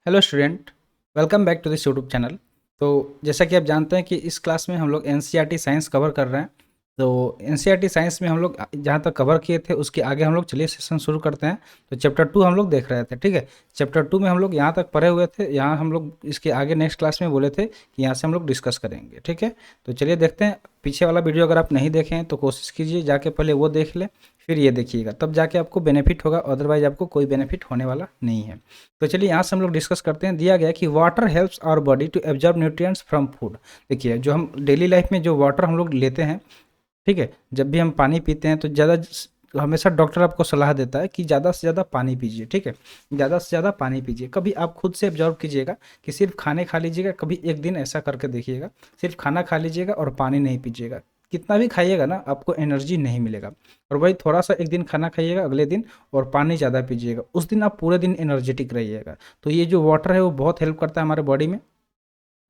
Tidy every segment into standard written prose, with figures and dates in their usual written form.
Hello student, welcome back to this YouTube channel. तो जैसा कि आप जानते हैं कि इस क्लास में हम लोग एनसीईआरटी साइंस कवर कर रहे हैं। तो एनसीईआरटी साइंस में हम लोग जहाँ तक कवर किए थे उसके आगे हम लोग चलिए सेशन शुरू करते हैं। तो चैप्टर 2 हम लोग देख रहे थे, ठीक है। चैप्टर 2 में हम लोग यहाँ तक पढ़े हुए थे, यहाँ हम लोग इसके आगे नेक्स्ट क्लास में बोले थे कि यहाँ से हम लोग डिस्कस करेंगे, ठीक है। तो चलिए देखते हैं। पीछे वाला वीडियो अगर आप नहीं देखें तो कोशिश कीजिए जाके पहले वो देख लें, फिर ये देखिएगा, तब जाके आपको बेनिफिट होगा, अदरवाइज आपको कोई बेनिफिट होने वाला नहीं है। तो चलिए यहाँ से हम लोग डिस्कस करते हैं। दिया गया कि water helps our body to absorb nutrients from food. देखिए, जो हम डेली लाइफ में जो वाटर हम लोग लेते हैं, ठीक है, जब भी हम पानी पीते हैं तो हमेशा डॉक्टर आपको सलाह देता है कि ज़्यादा से ज़्यादा पानी पीजिए, ठीक है। ज़्यादा से ज़्यादा पानी पीजिए। कभी आप खुद से एब्जॉर्ब कीजिएगा कि सिर्फ खाने खा लीजिएगा, कभी एक दिन ऐसा करके देखिएगा, सिर्फ खाना खा लीजिएगा और पानी नहीं पीजिएगा। कितना भी खाइएगा ना, आपको एनर्जी नहीं मिलेगा। और वही थोड़ा सा एक दिन खाना खाइएगा, अगले दिन और पानी ज़्यादा पीजिएगा, उस दिन आप पूरे दिन एनर्जेटिक रहिएगा। तो ये जो वाटर है वो बहुत हेल्प करता है हमारे बॉडी में।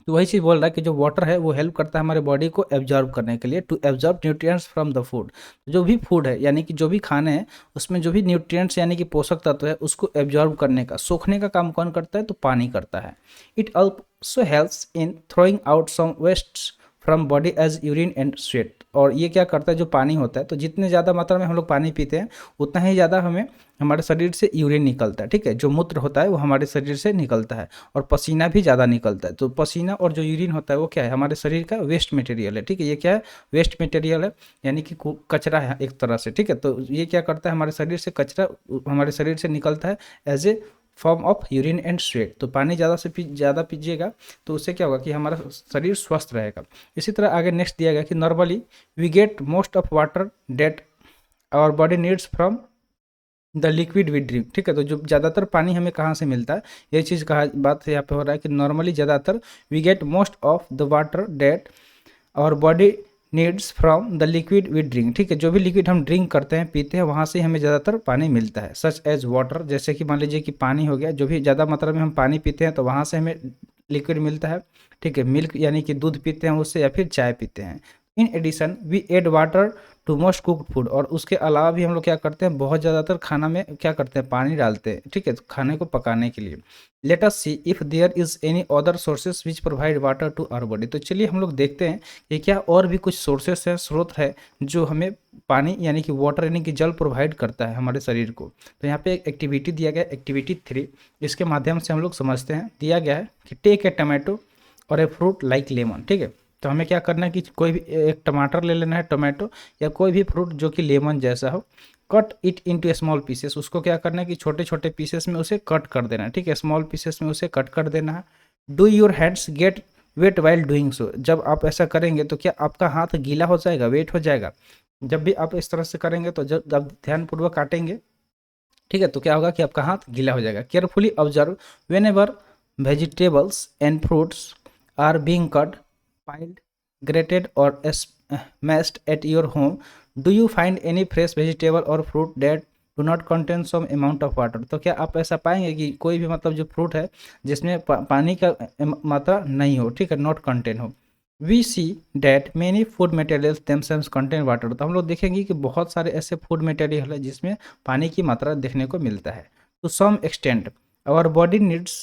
तो वही चीज़ बोल रहा है कि जो वाटर है वो हेल्प करता है हमारे बॉडी को एब्जॉर्ब करने के लिए, to absorb nutrients from the food. जो भी फूड है यानी कि जो भी खाने हैं उसमें जो भी न्यूट्रिएंट्स यानी कि पोषक तत्व है उसको एब्जॉर्ब करने का, सोखने का काम कौन करता है? तो पानी करता है। It also helps in throwing out some waste from body as urine and sweat. और ये क्या करता है, जो पानी होता है, तो जितने ज़्यादा मात्रा में हम लोग पानी पीते हैं उतना ही ज़्यादा हमें हमारे शरीर से यूरिन निकलता है, ठीक है। जो मूत्र होता है वो हमारे शरीर से निकलता है और पसीना भी ज़्यादा निकलता है। तो पसीना और जो यूरिन होता है वो क्या है? हमारे शरीर का वेस्ट मटेरियल है, ठीक है। ये क्या है? वेस्ट मटेरियल है, यानी कि कचरा है एक तरह से, ठीक है। तो ये क्या करता है, हमारे शरीर से कचरा हमारे शरीर से निकलता है as a form of urine and sweat. तो पानी ज़्यादा पीजिएगा तो उससे क्या होगा कि हमारा शरीर स्वस्थ रहेगा। इसी तरह आगे नेक्स्ट दिया गया कि normally we get most of water that our body needs from the liquid we drink, ठीक है। तो जो ज़्यादातर पानी हमें कहाँ से मिलता है, ये चीज़ कहा बात यहाँ पे हो रहा है कि नॉर्मली ज़्यादातर we get most of the water that our body needs from the liquid we drink, ठीक है। जो भी लिक्विड हम ड्रिंक करते हैं, पीते हैं, वहाँ से हमें ज़्यादातर पानी मिलता है। सच एज वाटर, जैसे कि मान लीजिए कि पानी हो गया, जो भी ज़्यादा मात्रा में हम पानी पीते हैं तो वहाँ से हमें लिक्विड मिलता है, ठीक है। मिल्क यानी कि दूध पीते हैं उससे, या फिर चाय पीते हैं। In addition we add water to most cooked food. और उसके अलावा भी हम लोग क्या करते हैं, बहुत ज़्यादातर खाना में क्या करते हैं, पानी डालते हैं, ठीक है, तो खाने को पकाने के लिए। Let us see if there is any other sources which provide water to our body. तो चलिए हम लोग देखते हैं कि क्या और भी कुछ सोर्सेस है, स्रोत है जो हमें पानी यानी कि वाटर यानी कि जल प्रोवाइड करता है हमारे शरीर को। तो यहाँ पे एक एक्टिविटी दिया गया है, एक्टिविटी 3, इसके माध्यम से हम लोग समझते हैं। दिया गया है कि टेक ए टमाटो और ए फ्रूट लाइक लेमन, ठीक है। तो हमें क्या करना है कि कोई भी एक टमाटर ले लेना है, टोमेटो या कोई भी फ्रूट जो कि लेमन जैसा हो। Cut it into small pieces, उसको क्या करना है कि छोटे छोटे पीसेस में उसे कट कर देना है, ठीक है। स्मॉल पीसेस में उसे कट कर देना है। Do your hands get wet while doing so. जब आप ऐसा करेंगे तो क्या आपका हाथ गीला हो जाएगा, वेट हो जाएगा? जब भी आप इस तरह से करेंगे तो जब ध्यानपूर्वक काटेंगे, ठीक है, तो क्या होगा कि आपका हाथ गीला हो जाएगा। Carefully observe whenever vegetables and fruits are being cut, piled, grated or mashed at your home. Do you find any fresh vegetable or fruit that do not contain some amount of water? तो क्या आप ऐसा पाएंगे कि कोई भी मतलब जो फ्रूट है जिसमें पानी का मात्रा नहीं हो, ठीक है, नॉट कंटेन हो। We see that many food materials themselves contain water. तो हम लोग देखेंगे कि बहुत सारे ऐसे फूड मटेरियल है जिसमें पानी की मात्रा देखने को मिलता है। To some extent our body needs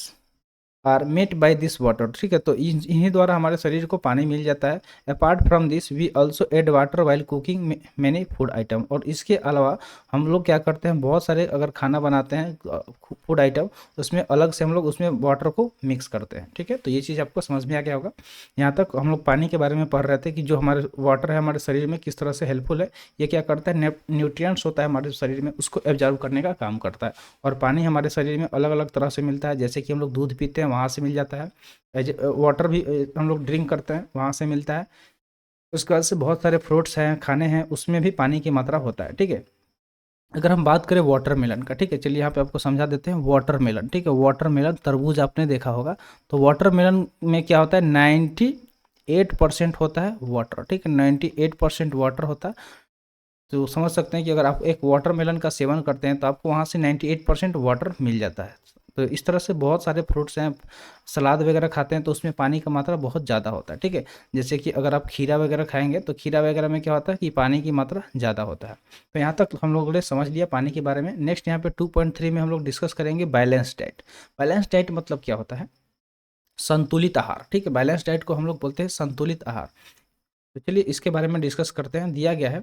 are met by this water, ठीक है। तो इन्हीं द्वारा हमारे शरीर को पानी मिल जाता है। Apart from this we also add water while cooking many food item. और इसके अलावा हम लोग क्या करते हैं, बहुत सारे अगर खाना बनाते हैं फूड आइटम, उसमें अलग से हम लोग उसमें वाटर को मिक्स करते हैं, ठीक है। तो ये चीज़ आपको समझ में आ गया होगा। यहाँ तक हम लोग पानी के बारे में पढ़ रहे थे कि जो हमारे वाटर है हमारे शरीर में किस तरह से हेल्पफुल है। ये क्या करता है, न्यूट्रिएंट्स होता है हमारे शरीर में, उसको एब्जॉर्ब करने का काम करता है। और पानी हमारे शरीर में अलग अलग तरह से मिलता है, जैसे कि हम लोग दूध पीते हैं वहाँ से मिल जाता है, वाटर भी हम लोग ड्रिंक करते हैं वहाँ से मिलता है। उसके बाद से बहुत सारे फ्रूट्स हैं, खाने हैं, उसमें भी पानी की मात्रा होता है, ठीक है। अगर हम बात करें वाटरमेलन का, ठीक है, चलिए यहाँ पे आपको समझा देते हैं। वाटरमेलन, ठीक है, वाटरमेलन तरबूज आपने देखा होगा। तो वाटरमेलन में क्या होता है, 98% होता है वाटर, ठीक है, 98% वाटर होता है। तो समझ सकते हैं कि अगर आप एक वाटरमेलन का सेवन करते हैं तो आपको वहाँ से 98% वाटर मिल जाता है। तो इस तरह से बहुत सारे फ्रूट्स हैं, सलाद वगैरह खाते हैं तो उसमें पानी का मात्रा बहुत ज़्यादा होता है, ठीक है। जैसे कि अगर आप खीरा वगैरह खाएंगे तो खीरा वगैरह में क्या होता है कि पानी की मात्रा ज़्यादा होता है। तो यहाँ तक हम लोगों ने समझ लिया पानी के बारे में। नेक्स्ट यहाँ पे 2.3 में हम लोग डिस्कस करेंगे बैलेंस डाइट। बैलेंस डाइट मतलब क्या होता है? संतुलित आहार, ठीक है। बैलेंस डाइट को हम लोग बोलते हैं संतुलित आहार। तो चलिए इसके बारे में डिस्कस करते हैं। दिया गया है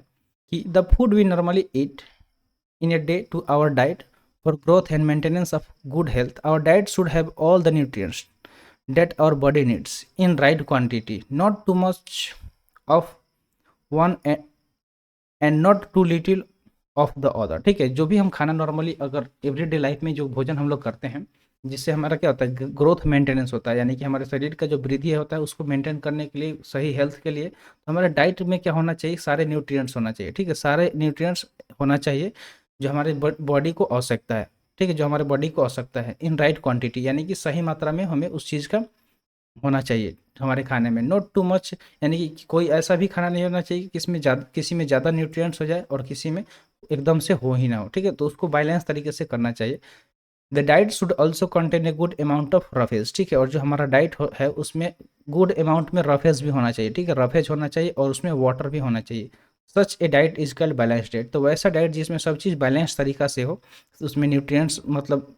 कि the food we normally eat in a day to our diet for growth and maintenance of good health. Our diet should have all the nutrients that our body needs in right quantity, not too much of one and not too little of the other, ठीक है। जो भी हम खाना normally अगर everyday life में जो भोजन हम लोग करते हैं जिससे हमारा क्या होता है, ग्रोथ मेंटेनेंस होता है, यानी कि हमारे शरीर का जो वृद्धि होता है उसको मेंटेन करने के लिए, सही हेल्थ के लिए, तो हमारे डाइट में क्या होना चाहिए, सारे न्यूट्रिएंट्स होना चाहिए, ठीक है। सारे न्यूट्रिएंट्स होना चाहिए जो हमारे बॉडी को आवश्यकता है, ठीक है, जो हमारे बॉडी को आवश्यकता है इन राइट क्वांटिटी, यानी कि सही मात्रा में हमें उस चीज़ का होना चाहिए हमारे खाने में। नॉट टू मच, यानी कि कोई ऐसा भी खाना नहीं होना चाहिए कि इसमें ज़्यादा, किसी में ज़्यादा न्यूट्रिएंट्स हो जाए और किसी में एकदम से हो ही ना हो, ठीक है। तो उसको बैलेंस तरीके से करना चाहिए। The diet should also contain a good amount of roughage, ठीक है। और जो हमारा डाइट है उसमें गुड अमाउंट में रफेज भी होना चाहिए, ठीक है। रफेज होना चाहिए और उसमें वाटर भी होना चाहिए। Such a diet is called balance diet. तो वैसा डाइट जिसमें सब चीज़ बैलेंस तरीका से हो, उसमें न्यूट्रिएंट्स मतलब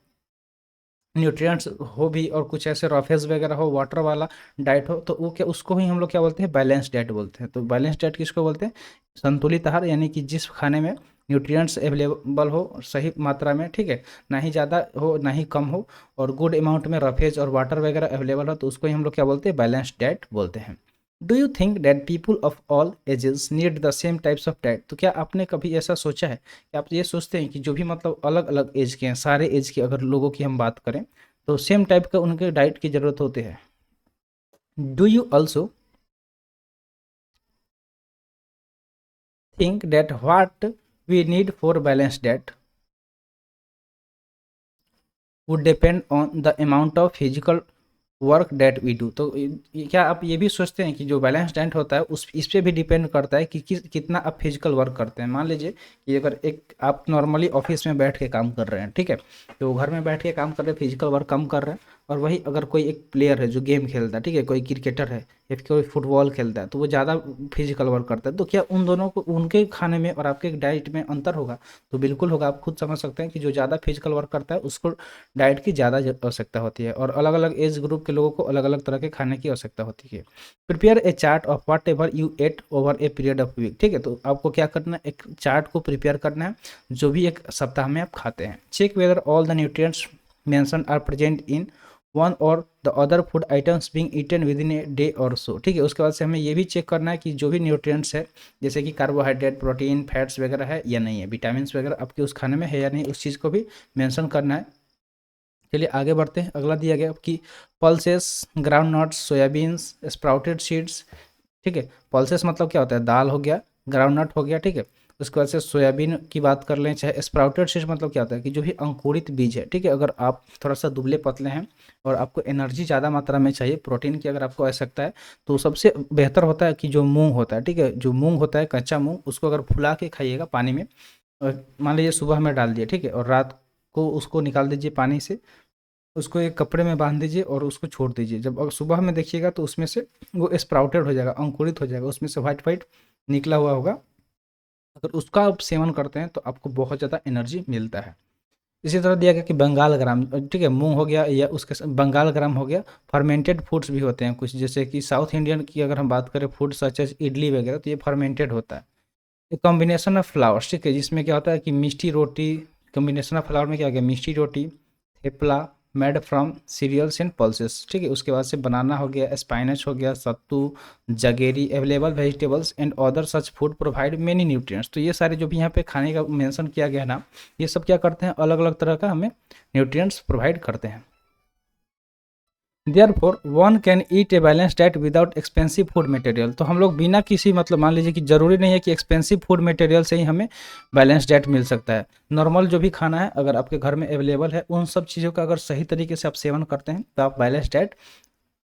न्यूट्रिएंट्स हो भी और कुछ ऐसे रफेज वगैरह हो, वाटर वाला डाइट हो, तो वो क्या, उसको ही हम लोग क्या बोलते हैं, बैलेंस डाइट बोलते हैं। तो बैलेंस डाइट किसको बोलते हैं? संतुलित आहार, यानी कि जिस खाने में न्यूट्रिएंट्स अवेलेबल हो सही मात्रा में, ठीक है, ना ही ज़्यादा हो ना ही कम हो, और गुड अमाउंट में रफेज और वाटर वगैरह अवेलेबल हो, तो उसको ही हम लोग क्या बोलते हैं, बैलेंस डाइट बोलते हैं। Do you think that people of all ages need the same types of diet? तो क्या आपने कभी ऐसा सोचा है कि आप ये सोचते हैं कि जो भी मतलब अलग अलग एज के हैं, सारे एज के अगर लोगों की हम बात करें तो सेम टाइप का उनके डाइट की जरूरत होती है? Do you also think that what we need for balance diet would depend on the amount of physical work that we do? तो क्या आप ये भी सोचते हैं कि जो बैलेंस डाइट होता है उस इस पे भी डिपेंड करता है कि कितना आप फिजिकल वर्क करते हैं? मान लीजिए कि अगर एक आप नॉर्मली ऑफिस में बैठ के काम कर रहे हैं, ठीक है, तो घर में बैठ के काम कर रहे हैं, फिजिकल वर्क कम कर रहे हैं, और वही अगर कोई एक प्लेयर है जो गेम खेलता है, ठीक है, कोई क्रिकेटर है या फिर कोई फुटबॉल खेलता है, तो वो ज़्यादा फिजिकल वर्क करता है, तो क्या उन दोनों को, उनके खाने में और आपके डाइट में अंतर होगा? तो बिल्कुल होगा। आप खुद समझ सकते हैं कि जो ज़्यादा फिजिकल वर्क करता है उसको डाइट की ज़्यादा आवश्यकता होती है, और अलग अलग एज ग्रुप के लोगों को अलग अलग तरह के खाने की आवश्यकता होती है। Prepare a chart of whatever you ate over a period of week, ठीक है। तो आपको क्या करना है, एक चार्ट को प्रिपेयर करना है जो भी एक सप्ताह में आप खाते हैं। Check whether all the nutrients mention are present in one or the other food items being eaten within a day or so, ठीक है। उसके बाद से हमें ये भी चेक करना है कि जो भी न्यूट्रिएंट्स है, जैसे कि कार्बोहाइड्रेट, प्रोटीन, फैट्स वगैरह है या नहीं है, विटामिन वगैरह आपके उस खाने में है या नहीं, उस चीज़ को भी मेंशन करना है। चलिए आगे बढ़ते हैं। अगला दिया गया कि pulses, ground nuts, soya beans, sprouted seeds, ठीक है। पल्सेस मतलब क्या होता है, दाल हो गया, ग्राउंड नट हो गया, ठीक है। उसके बाद से सोयाबीन की बात कर लें, चाहे स्प्राउटेड सीड्स मतलब क्या होता है कि जो भी अंकुरित बीज है, ठीक है। अगर आप थोड़ा सा दुबले पतले हैं और आपको एनर्जी ज़्यादा मात्रा में चाहिए, प्रोटीन की अगर आपको आवश्यकता है, तो सबसे बेहतर होता है कि जो मूंग होता है, ठीक है, जो मूंग होता है कच्चा मूंग, उसको अगर फुला के खाइएगा पानी में, और मान लीजिए सुबह में डाल दिए, ठीक है, और रात को उसको निकाल दीजिए पानी से, उसको एक कपड़े में बांध दीजिए और उसको छोड़ दीजिए। जब अगर सुबह में देखिएगा तो उसमें से वो स्प्राउटेड हो जाएगा, अंकुरित हो जाएगा, उसमें से वाइट वाइट निकला हुआ होगा। अगर उसका आप सेवन करते हैं तो आपको बहुत ज़्यादा एनर्जी मिलता है। इसी तरह दिया गया कि बंगाल ग्राम, ठीक है, मूंग हो गया या उसके बंगाल ग्राम हो गया। फर्मेंटेड फूड्स भी होते हैं कुछ, जैसे कि साउथ इंडियन की अगर हम बात करें फूड सच एज इडली वगैरह, तो ये फर्मेंटेड होता है। एक कॉम्बिनेशन ऑफ फ्लावर्स, ठीक है, जिसमें क्या होता है कि मिष्टी रोटी, कॉम्बिनेशन ऑफ फ्लावर में क्या हो गया, मिष्टी रोटी, thepla, made from cereals and pulses, ठीक है। उसके बाद से बनाना हो गया, स्पाइनच हो गया, sattu, jaggery, available vegetables and other such food provide many nutrients. तो ये सारे जो भी यहाँ पे खाने का मेंशन किया गया ना, ये सब क्या करते हैं, अलग अलग तरह का हमें न्यूट्रिएंट्स प्रोवाइड करते हैं। Therefore one can eat A balance diet without expensive food material. तो हम लोग बिना किसी मतलब, मान लीजिए कि ज़रूरी नहीं है कि एक्सपेंसिव फूड मटेरियल से ही हमें बैलेंस डाइट मिल सकता है। नॉर्मल जो भी खाना है अगर आपके घर में अवेलेबल है, उन सब चीज़ों का अगर सही तरीके से आप सेवन करते हैं तो आप बैलेंस डाइट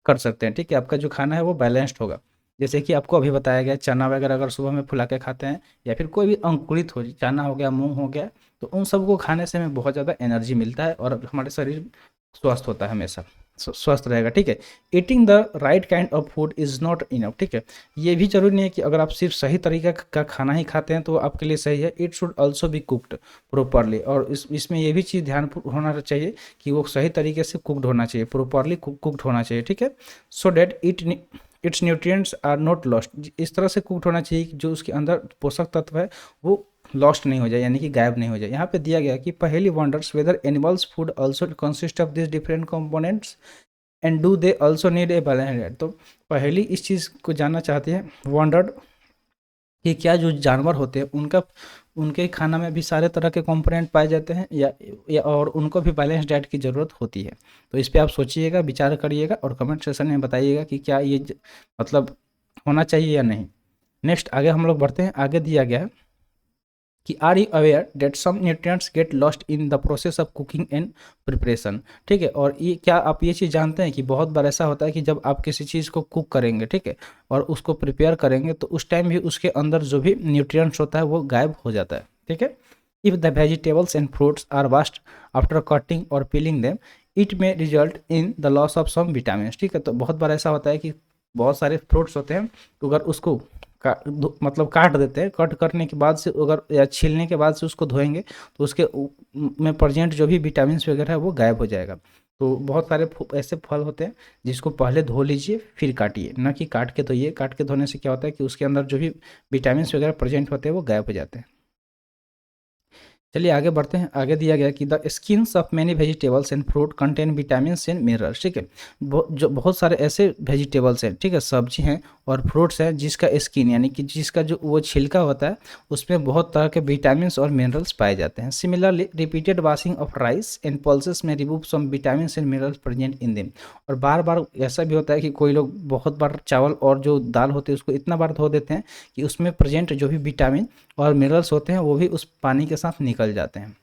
कर सकते हैं, ठीक है। आपका जो खाना है वो बैलेंस्ड होगा। जैसे कि आपको अभी बताया गया, चना वगैरह अगर सुबह में फुला के खाते हैं, या फिर कोई भी अंकुरित हो, चना हो गया, मूंग हो गया, तो उन सबको खाने से हमें बहुत ज़्यादा एनर्जी मिलता है और हमारे शरीर स्वस्थ होता है, हमेशा स्वस्थ रहेगा, ठीक है। Eating the right kind of food is not enough, ठीक है। ये भी जरूरी नहीं है कि अगर आप सिर्फ सही तरीके का खाना ही खाते हैं तो आपके लिए सही है। It should also be cooked properly, और इसमें ये भी चीज़ ध्यान होना चाहिए कि वो सही तरीके से कुक्ड होना चाहिए, प्रॉपरली कुक्ड होना चाहिए, ठीक है। So that its nutrients are not lost, इस तरह से कुक्ड होना चाहिए कि जो उसके अंदर पोषक तत्व है वो लॉस्ट नहीं हो जाए, यानी कि गायब नहीं हो जाए। यहाँ पे दिया गया कि पहली wonders whether animals food also consist of this different components and do they also need a balance diet. तो पहली इस चीज़ को जानना चाहते हैं वंडर्ड कि क्या जो जानवर होते हैं उनका उनके खाना में भी सारे तरह के कंपोनेंट पाए जाते हैं, या और उनको भी बैलेंस डाइट की ज़रूरत होती है। तो इस पे आप सोचिएगा, विचार करिएगा और कमेंट सेक्शन में बताइएगा कि क्या ये मतलब होना चाहिए या नहीं। नेक्स्ट आगे हम लोग बढ़ते हैं। आगे दिया गया है कि are you aware that some nutrients get lost in the process of cooking and preparation, ठीक है। और ये क्या आप ये चीज़ जानते हैं कि बहुत बार ऐसा होता है कि जब आप किसी चीज़ को कुक करेंगे, ठीक है, और उसको प्रिपेयर करेंगे तो उस टाइम भी उसके अंदर जो भी न्यूट्रिएंट्स होता है वो गायब हो जाता है, ठीक है। If the vegetables and fruits are washed after cutting or peeling them it may result in the loss of some vitamin, ठीक है। तो बहुत बार ऐसा होता है कि बहुत सारे फ्रूट्स होते हैं, तो अगर उसको मतलब काट देते हैं, कट करने के बाद से अगर या छीलने के बाद से उसको धोएंगे तो उसके में प्रेजेंट जो भी विटामिन वगैरह है वो गायब हो जाएगा। तो बहुत सारे ऐसे फल होते हैं जिसको पहले धो लीजिए फिर काटिए, ना कि काट के धोइए। काट के धोने से क्या होता है कि उसके अंदर जो भी विटामिन वगैरह प्रेजेंट होते हैं वो गायब हो जाते हैं। चलिए आगे बढ़ते हैं। आगे दिया गया कि the skins of many vegetables and fruit contain vitamin and minerals, ठीक है। जो बहुत सारे ऐसे वेजिटेबल्स हैं, ठीक है, सब्जी हैं और फ्रूट्स हैं जिसका स्किन यानी कि जिसका जो वो छिलका होता है उसमें बहुत तरह के विटामिन और मिनरल्स पाए जाते हैं। Similarly repeated washing of rice and pulses may remove some vitamin and minerals present in them. और बार बार ऐसा भी होता है कि कोई लोग बहुत बार चावल और जो दाल होते हैं उसको इतना बार धो देते हैं कि उसमें प्रेजेंट जो भी विटामिन और मिनरल्स होते हैं वो भी उस पानी के साथ निकल जाते हैं।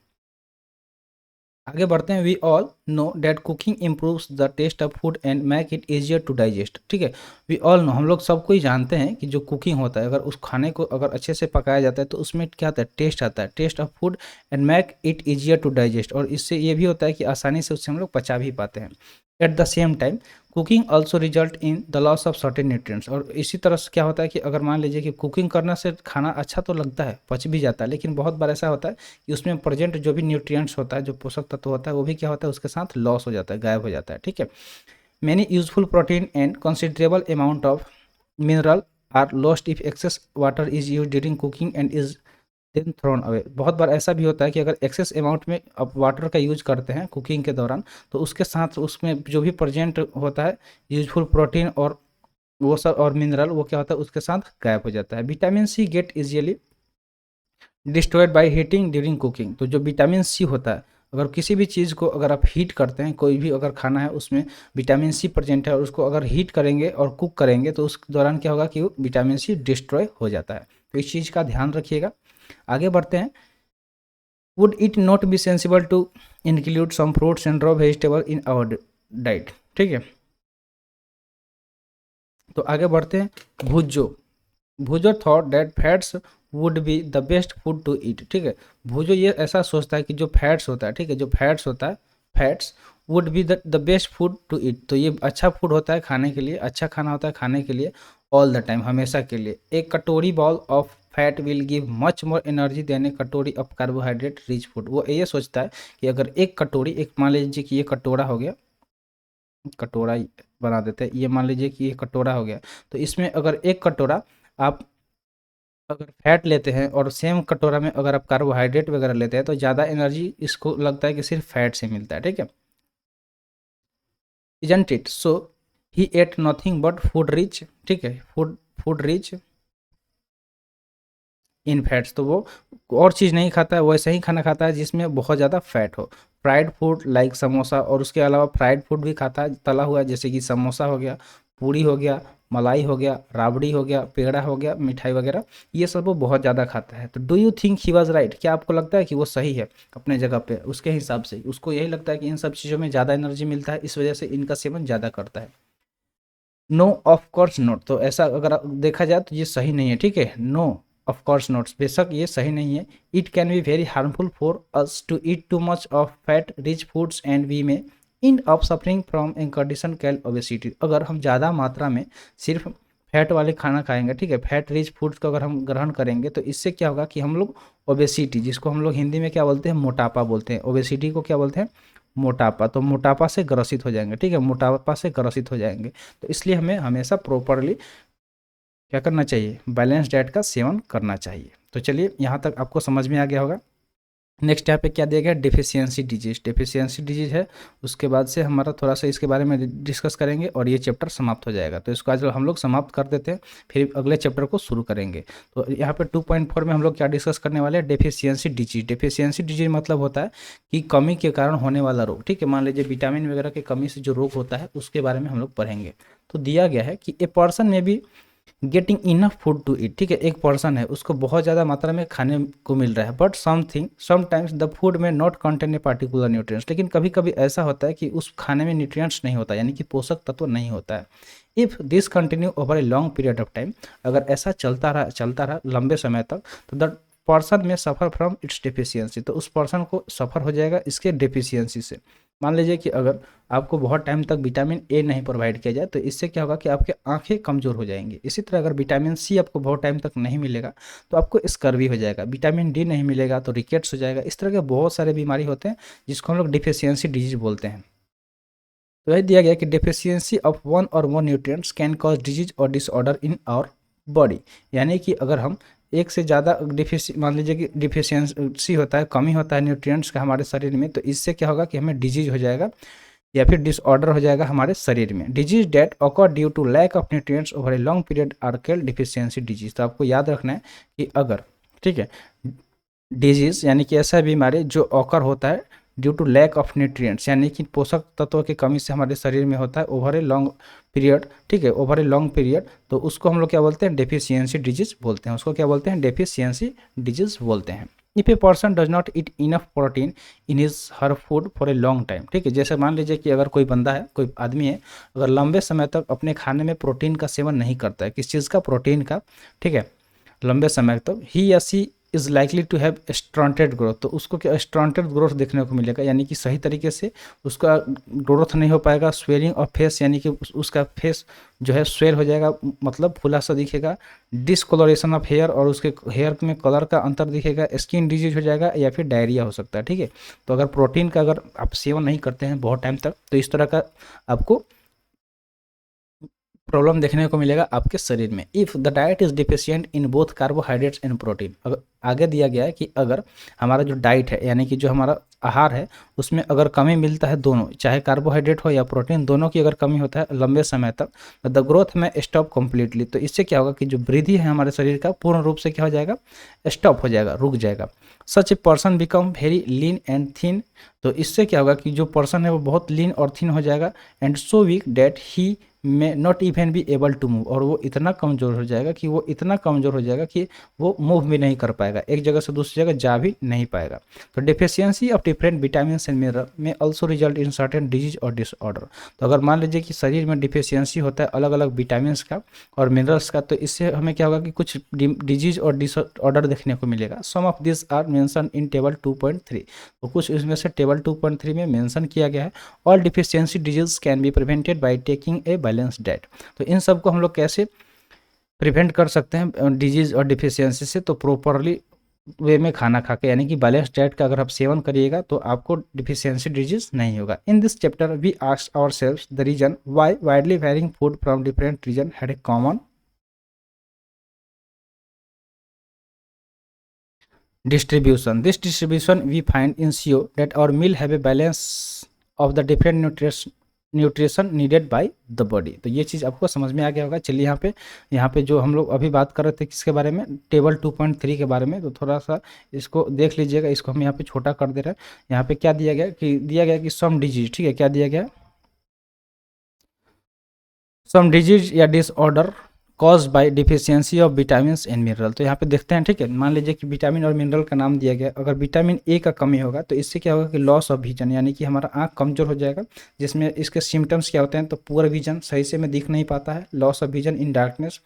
आगे बढ़ते हैं। We all know that cooking improves the taste of food and make it easier to digest, ठीक है। वी ऑल नो, हम लोग सबको ही जानते हैं कि जो कुकिंग होता है अगर उस खाने को अगर अच्छे से पकाया जाता है तो उसमें क्या आता है, टेस्ट आता है, taste of food and make it easier to digest. और इससे ये भी होता है कि आसानी से उससे हम लोग पचा भी पाते हैं। At the same time cooking also result in the loss of certain nutrients. और इसी तरह से क्या होता है कि अगर मान लीजिए कि कुकिंग करने से खाना अच्छा तो लगता है, पच भी जाता है, लेकिन बहुत बार ऐसा होता है कि उसमें प्रेजेंट जो भी न्यूट्रिएंट्स होता है, जो पोषक तत्व होता है, वो भी क्या होता है उसके साथ लॉस हो जाता है, गायब हो जाता है, ठीक है। Many useful protein and considerable amount of mineral are lost if excess water is use during cooking and is then thrown away. बहुत बार ऐसा भी होता है कि अगर एक्सेस अमाउंट में आप वाटर का यूज करते हैं कुकिंग के दौरान तो उसके साथ उसमें जो भी प्रेजेंट होता है यूजफुल प्रोटीन और वो सब और मिनरल वो क्या होता है उसके साथ गायब हो जाता है। Vitamin C get easily destroyed by heating during cooking. तो जो विटामिन सी होता है अगर किसी भी चीज़ को अगर आप हीट करते हैं, कोई भी अगर खाना है उसमें विटामिन सी प्रेजेंट है और उसको अगर हीट करेंगे और कुक करेंगे तो उस दौरान क्या होगा कि विटामिन सी डिस्ट्रॉय हो जाता है। तो इस चीज़ का ध्यान रखिएगा। आगे बढ़ते हैं। Would it not be sensible to include some fruits and raw vegetable in our diet, ठीक है। तो आगे बढ़ते हैं। Bhujo Bhujo thought that fats would be the best food to eat, ठीक है। भुजो ये ऐसा सोचता है कि जो फैट्स होता है, ठीक है, जो फैट्स होता है, fats would be the best food to eat. तो ये अच्छा फूड होता है खाने के लिए, अच्छा खाना होता है खाने के लिए ऑल द टाइम, हमेशा के लिए। एक katori bowl of fat will give much more energy than a katori of carbohydrate rich food. वो ये सोचता है कि अगर एक कटोरी, एक मान लीजिए कि ये कटोरा हो गया, कटोरा बना देते हैं, ये मान लीजिए कि ये कटोरा हो गया, तो इसमें अगर एक कटोरा आप अगर फैट लेते हैं और सेम कटोरा में अगर आप कार्बोहाइड्रेट वगैरह लेते हैं तो ज़्यादा एनर्जी इसको लगता है कि सिर्फ फैट से मिलता है, ठीक है। Isn't it so he ate nothing but food rich, ठीक है, फूड रिच इन फैट्स। तो वो और चीज़ नहीं खाता है, वैसे ही खाना खाता है जिसमें बहुत ज़्यादा फैट हो। फ्राइड फूड लाइक समोसा, और उसके अलावा फ्राइड फूड भी खाता है, तला हुआ, जैसे कि समोसा हो गया, पूड़ी हो गया, मलाई हो गया, राबड़ी हो गया, पेड़ा हो गया, मिठाई वगैरह, ये सब वो बहुत ज़्यादा खाता है। तो do you think he was right, क्या आपको लगता है कि वो सही है अपने जगह पे? उसके हिसाब से उसको यही लगता है कि इन सब चीज़ों में ज़्यादा एनर्जी मिलता है, इस वजह से इनका सेवन ज़्यादा करता है। नो ऑफ कोर्स नॉट, तो ऐसा अगर देखा जाए तो ये सही नहीं है, ठीक है। नो ऑफ कोर्स नॉट, बेशक ये सही नहीं है। It can be very harmful for us to eat too much of fat rich foods and we may end up suffering from a condition called obesity. अगर हम ज़्यादा मात्रा में सिर्फ फैट वाले खाना खाएंगे, ठीक है, फैट रिच फूड्स को अगर हम ग्रहण करेंगे तो इससे क्या होगा कि हम लोग ओबेसिटी, जिसको हम लोग हिंदी में क्या बोलते हैं, मोटापा बोलते हैं, ओबेसिटी को क्या बोलते हैं, मोटापा, तो मोटापा से ग्रसित हो जाएंगे, ठीक है, मोटापा से ग्रसित हो जाएंगे। तो इसलिए हमें हमेशा प्रॉपरली क्या करना चाहिए, बैलेंस डाइट का सेवन करना चाहिए। तो चलिए यहाँ तक आपको समझ में आ गया होगा। नेक्स्ट यहाँ पे क्या दिया गया, डेफिशिएंसी डिजीज। डेफिशिएंसी डिजीज है, उसके बाद से हमारा थोड़ा सा इसके बारे में डिस्कस करेंगे और ये चैप्टर समाप्त हो जाएगा। तो इसको आज हम लोग समाप्त कर देते हैं, फिर अगले चैप्टर को शुरू करेंगे। तो यहाँ पे 2.4 में हम लोग क्या डिस्कस करने वाले हैं, डेफिशिएंसी डिजीज। डेफिशिएंसी डिजीज मतलब होता है कि कमी के कारण होने वाला रोग, ठीक है। मान लीजिए विटामिन वगैरह की कमी से जो रोग होता है उसके बारे में हम लोग पढ़ेंगे। तो दिया गया है कि ए person may be getting enough food to eat, ठीक है, एक पर्सन है उसको बहुत ज़्यादा मात्रा में खाने को मिल रहा है, बट समटाइम्स द फूड में not contain a particular nutrients, लेकिन कभी कभी ऐसा होता है कि उस खाने में न्यूट्रिएंट्स नहीं होता, यानी कि पोषक तत्व नहीं होता है। If this continue over a long period of time, अगर ऐसा चलता रहा लंबे समय तक, तो द पर्सन में सफ़र फ्रॉम इट्स डेफिशिएंसी, तो उस पर्सन को सफ़र हो जाएगा इसके डेफिशिएंसी से। मान लीजिए कि अगर आपको बहुत टाइम तक विटामिन ए नहीं प्रोवाइड किया जाए तो इससे क्या होगा कि आपके आंखें कमज़ोर हो जाएंगी। इसी तरह अगर विटामिन सी आपको बहुत टाइम तक नहीं मिलेगा तो आपको स्कर्वी हो जाएगा, विटामिन डी नहीं मिलेगा तो रिकेट्स हो जाएगा। इस तरह के बहुत सारे बीमारी होते हैं जिसको हम लोग डिफिशियंसी डिजीज बोलते हैं। तो यह दिया गया कि डेफिशिएंसी ऑफ वन और मोर nutrients can cause disease or disorder in our body, यानी कि अगर हम एक से ज़्यादा मान लीजिए कि डिफिशियंसी होता है, कमी होता है न्यूट्रिएंट्स का हमारे शरीर में, तो इससे क्या होगा कि हमें डिजीज हो जाएगा या फिर डिसऑर्डर हो जाएगा हमारे शरीर में। Disease that occur due to lack of nutrients over a long period are called deficiency disease. तो आपको याद रखना है कि अगर, ठीक है, डिजीज यानी कि ऐसा बीमारी जो ऑकर होता है due to lack of nutrients, यानी कि पोषक तत्वों की कमी से हमारे शरीर में होता है ओवर ए लॉन्ग पीरियड, ठीक है, ओवर ए लॉन्ग पीरियड, तो उसको हम लोग क्या बोलते हैं, डेफिशिएंसी डिजीज बोलते हैं। उसको क्या बोलते हैं, डेफिशिएंसी डिजीज बोलते हैं। If a person does not eat enough protein in his her food for a long time, ठीक है, जैसे मान लीजिए कि अगर कोई बंदा है, कोई आदमी है, अगर लंबे समय तक अपने खाने में प्रोटीन का सेवन नहीं करता है, किस चीज़ का, प्रोटीन का, ठीक है, लंबे समय तक, ही या she is likely to have stunted growth, तो उसको क्या स्टॉन्टेड ग्रोथ देखने को मिलेगा, यानी कि सही तरीके से उसका ग्रोथ नहीं हो पाएगा। स्वेलिंग ऑफ फेस, यानी कि उसका फेस जो है स्वेल हो जाएगा, मतलब फूला सा दिखेगा। डिसकलरेशन ऑफ हेयर, और उसके हेयर में कलर का अंतर दिखेगा। स्किन डिजीज हो जाएगा या फिर डायरिया हो सकता है, ठीक है। तो अगर प्रोटीन का अगर आप सेवन नहीं करते हैं बहुत टाइम तक तो इस तरह का आपको प्रॉब्लम देखने को मिलेगा आपके शरीर में। If the diet is deficient in both carbohydrates and protein, अगर आगे दिया गया है कि अगर हमारा जो डाइट है, यानी कि जो हमारा आहार है, उसमें अगर कमी मिलता है दोनों, चाहे कार्बोहाइड्रेट हो या प्रोटीन, दोनों की अगर कमी होता है लंबे समय तक, तो द ग्रोथ में स्टॉप कम्प्लीटली, तो इससे क्या होगा कि जो वृद्धि है हमारे शरीर का पूर्ण रूप से क्या हो जाएगा, स्टॉप हो जाएगा, रुक जाएगा। Such a person become very lean and thin, तो इससे क्या होगा कि जो पर्सन है वो बहुत लीन और थिन हो जाएगा। And so weak that he may not even be able to move, और वो इतना कमज़ोर हो जाएगा कि वो इतना कमज़ोर हो जाएगा कि वो मूव भी नहीं कर पाएगा, एक जगह से दूसरी जगह जा भी नहीं पाएगा। तो deficiency of different vitamin and mineral may also result in certain disease or disorder, तो अगर मान लीजिए कि शरीर में डिफिशियंसी होता है अलग अलग विटामिन का और मिनरल्स का, तो इससे हमें क्या होगा कि कुछ डिजीज और डिसऑर्डर देखने को मिलेगा। Some of this are mention in table 2.3, तो कुछ इसमें से टेबल 2.3 में मेंशन किया गया है। All deficiency disease can be prevented by taking a balance diet, तो इन सब को हम लोग कैसे प्रिवेंट कर सकते हैं डिजीज और डिफिशियंसी से, तो प्रॉपरली वे में खाना खा के, यानी कि बैलेंस डाइट का अगर आप सेवन करिएगा तो आपको डिफिशियंसी डिजीज नहीं होगा। In this chapter we asked ourselves the reason why widely varying food from different region had a common distribution. This distribution we find ensure that our meal have a balance of the different nutrition needed by the body. तो ये चीज़ आपको समझ में आ गया होगा। चलिए यहाँ पे जो हम लोग अभी बात कर रहे थे किसके बारे में, टेबल 2.3 के बारे में, तो थोड़ा सा इसको देख लीजिएगा। इसको हम यहाँ पे छोटा कर दे रहे हैं। यहाँ पे क्या दिया गया कि सम डिजीज, ठीक है, क्या दिया गया, सम डिजीज या disorder cause by deficiency of vitamin and mineral. तो यहाँ पे देखते हैं, ठीक है, मान लीजिए कि विटामिन और मिनरल का नाम दिया गया, अगर विटामिन ए का कमी होगा तो इससे क्या होगा कि लॉस ऑफ विजन, यानी कि हमारा आँख कमजोर हो जाएगा, जिसमें इसके सिम्टम्स क्या होते हैं, तो पुअर विजन, सही से में दिख नहीं पाता है, loss of vision in darkness,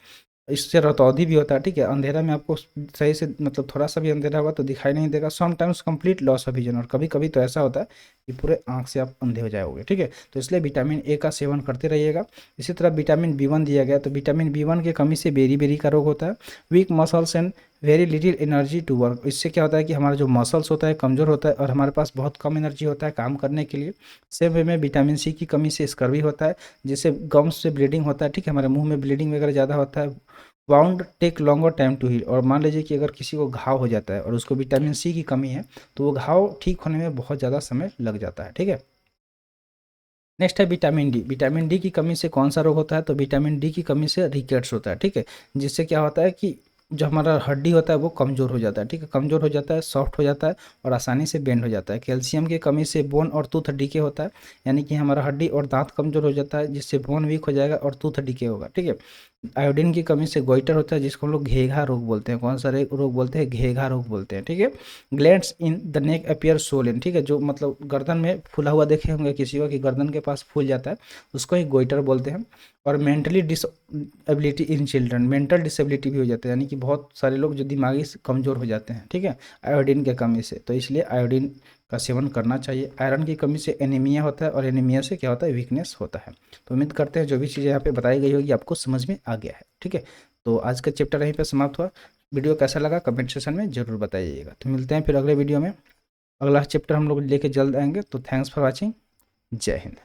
इससे रतौंधी भी होता है, ठीक है, अंधेरा में आपको सही से मतलब थोड़ा सा भी अंधेरा हुआ तो दिखाई नहीं देगा, sometimes complete loss of vision, और कभी कभी तो ऐसा होता है कि पूरे आंख से आप अंधे हो जाओगे, ठीक है। तो इसलिए विटामिन ए का सेवन करते रहिएगा। इसी तरह विटामिन बी 1 दिया गया, तो विटामिन बी 1 की कमी से बेरी बेरी का रोग होता है, weak muscles and very little energy to work. इससे क्या होता है कि हमारा जो मसल्स होता है कमज़ोर होता है और हमारे पास बहुत कम एनर्जी होता है काम करने के लिए। सेम वे में विटामिन सी की कमी से स्कर्वी होता है, जिससे गम्स से ब्लीडिंग होता है, ठीक है, हमारे मुंह में ब्लीडिंग वगैरह ज़्यादा होता है। Wound take longer time to heal, और मान लीजिए कि अगर किसी को घाव हो जाता है और उसको विटामिन सी की कमी है तो वो घाव ठीक होने में बहुत ज़्यादा समय लग जाता है, ठीक है। नेक्स्ट है विटामिन डी। विटामिन डी की कमी से कौन सा रोग होता है, तो विटामिन डी की कमी से रिकेट्स होता है, ठीक है, जिससे क्या होता है कि जो हमारा हड्डी होता है वो कमज़ोर हो जाता है, ठीक है, कमज़ोर हो जाता है, सॉफ्ट हो जाता है और आसानी से बेंड हो जाता है। कैल्शियम की कमी से बोन और टूथ डीके होता है, यानी कि हमारा हड्डी और दांत कमज़ोर हो जाता है, जिससे बोन वीक हो जाएगा और टूथ डीके होगा, ठीक है। आयोडीन की कमी से गोइटर होता है, जिसको हम लोग घेघा रोग बोलते हैं। कौन सा रोग बोलते हैं, घेघा रोग बोलते हैं, ठीक है। Glands in the neck appear Solan, ठीक है, जो मतलब गर्दन में फूला हुआ देखे होंगे किसी को कि गर्दन के पास फूल जाता है, उसको ही गोइटर बोलते हैं। और mentally disability in children, mental disability भी हो जाता है, यानी कि बहुत सारे लोग जो दिमागी से कमज़ोर हो जाते हैं, ठीक है, आयोडीन के कमी से। तो इसलिए आयोडीन का सेवन करना चाहिए। आयरन की कमी से एनीमिया होता है और एनीमिया से क्या होता है, वीकनेस होता है। तो उम्मीद करते हैं जो भी चीज़ें यहाँ पे बताई गई होगी आपको समझ में आ गया है, ठीक है। तो आज का चैप्टर यहीं पे समाप्त हुआ। वीडियो कैसा लगा कमेंट सेक्शन में ज़रूर बताइएगा। तो मिलते हैं फिर अगले वीडियो में, अगला चैप्टर हम लोग लेके जल्द आएंगे। तो थैंक्स फॉर वॉचिंग, जय हिंद।